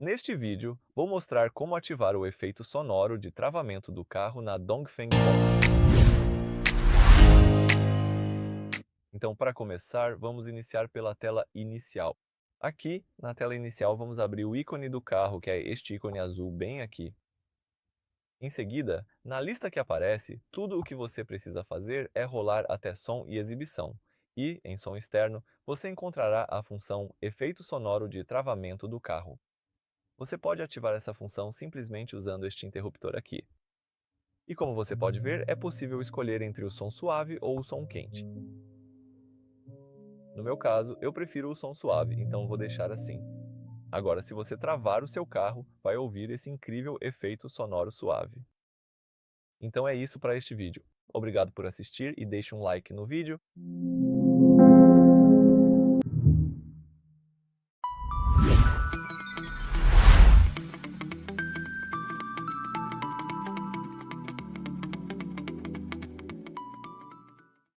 Neste vídeo, vou mostrar como ativar o efeito sonoro de travamento do carro na Dongfeng Box. Então, para começar, vamos iniciar pela tela inicial. Aqui, na tela inicial, vamos abrir o ícone do carro, que é este ícone azul bem aqui. Em seguida, na lista que aparece, tudo o que você precisa fazer é rolar até Som e Exibição. E, em Som Externo, você encontrará a função Efeito Sonoro de Travamento do carro. Você pode ativar essa função simplesmente usando este interruptor aqui. E como você pode ver, é possível escolher entre o som suave ou o som quente. No meu caso, eu prefiro o som suave, então vou deixar assim. Agora, se você travar o seu carro, vai ouvir esse incrível efeito sonoro suave. Então é isso para este vídeo. Obrigado por assistir e deixe um like no vídeo.